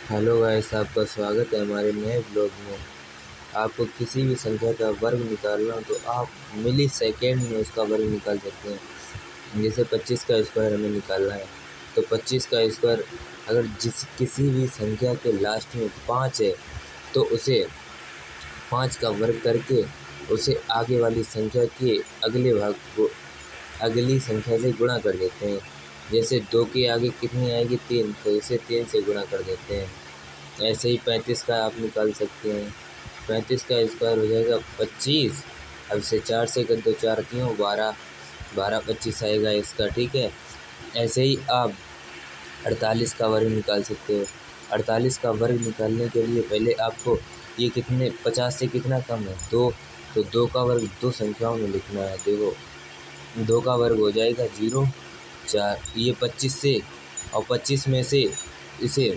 Hello guys, आपका स्वागत है हमारे नए ब्लॉग में। आपको किसी भी संख्या का वर्ग निकालना हो तो आप मिली सेकेंड में उसका वर्ग निकाल सकते हैं। जैसे 25 का स्क्वायर हमें निकालना है तो 25 का स्क्वायर अगर किसी भी संख्या के लास्ट में 5 है तो उसे 5 का वर्ग करके उसे आगे वाली संख्या के अगले भाग को अगली संख्या से गुणा कर देते हैं। जैसे 2 के आगे कितनी आएगी 3, तो इसे 3 से गुणा कर देते हैं। ऐसे ही 35 का आप निकाल सकते हैं। 35 का स्क्वायर हो जाएगा 25। अब इसे 4 से कर दो, 4 क्यों 12, 12 25 आएगा इसका, ठीक है। ऐसे ही आप 48 का वर्ग निकाल सकते हो। 48 का वर्ग निकालने के लिए पहले आपको ये कितने 50 से कितना कम है 2, तो 2 का वर्ग दो संख्याओं में लिखना है। देखो 2 का वर्ग हो जाएगा 0, 4, ये 25 से और 25 में से इसे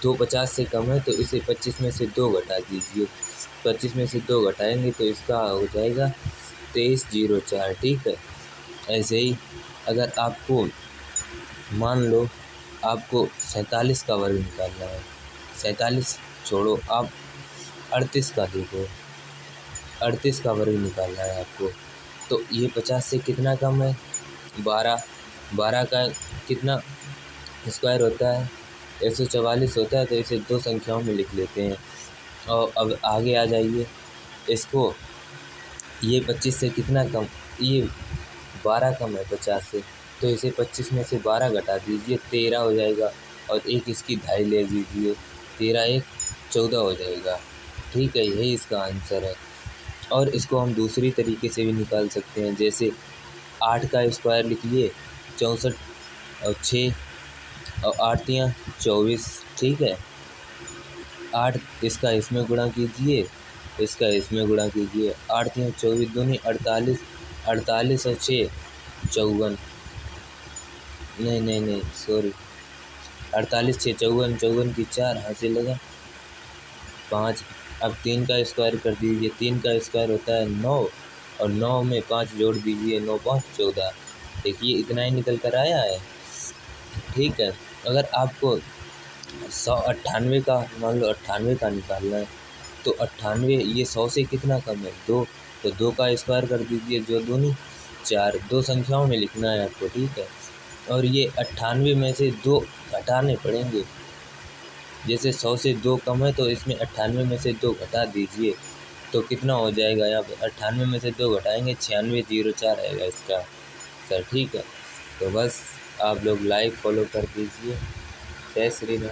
2 50 से कम है तो इसे 25 में से 2 घटा दीजिए। 25 में से 2 घटाएंगे तो इसका हो जाएगा 2304, ठीक है। ऐसे ही अगर आपको मान लो आपको 47 का वर्ग निकालना है, 47 छोड़ो आप 38 का देखो, 38 का वर्ग निकालना है आपको। तो ये 50 से कितना कम है 12, 12 का कितना स्क्वायर होता है 144 होता है, तो इसे दो संख्याओं में लिख लेते हैं। और अब आगे आ जाइए, इसको ये 25 से कितना कम, ये 12 कम है 50 से, तो इसे 25 में से 12 घटा दीजिए, 13 हो जाएगा। और एक इसकी ढाई ले लीजिए, 13 एक 14 हो जाएगा, ठीक है। यही इसका आंसर है। और इसको हम दूसरी तरीके से भी निकाल सकते हैं। जैसे 8 का स्क्वायर लिखिए 64 और 6 और 8 तियाँ 24, ठीक है। 8 इसका इसमें गुणा कीजिए, इसका इसमें गुणा कीजिए, 8 तियाँ 24 दूनी 48, 48 और 6 54, नहीं सॉरी, 48 6 54, 54 की 4 हासिल लगा 5। अब 3 का स्क्वायर कर दीजिए, 3 का स्क्वायर होता है 9 और 9 में 5 जोड़ दीजिए, 9 5 14। देखिए इतना ही निकल कर आया है, ठीक है। अगर आपको 198 का मान लो 98 का निकालना है तो 98 ये 100 से कितना कम है 2, तो 2 का स्क्वायर कर दीजिए, जो दूनी 4, दो संख्याओं में लिखना है आपको, ठीक है। और ये 98 में से 2 घटाने पड़ेंगे। जैसे 100 से 2 कम है तो इसमें 98 में से 2 घटा दीजिए, तो कितना हो जाएगा यहाँ पे 98 में से 2 घटाएंगे 9604 आएगा इसका सर, ठीक है। तो बस आप लोग लाइक फॉलो कर दीजिए। जय श्री राम।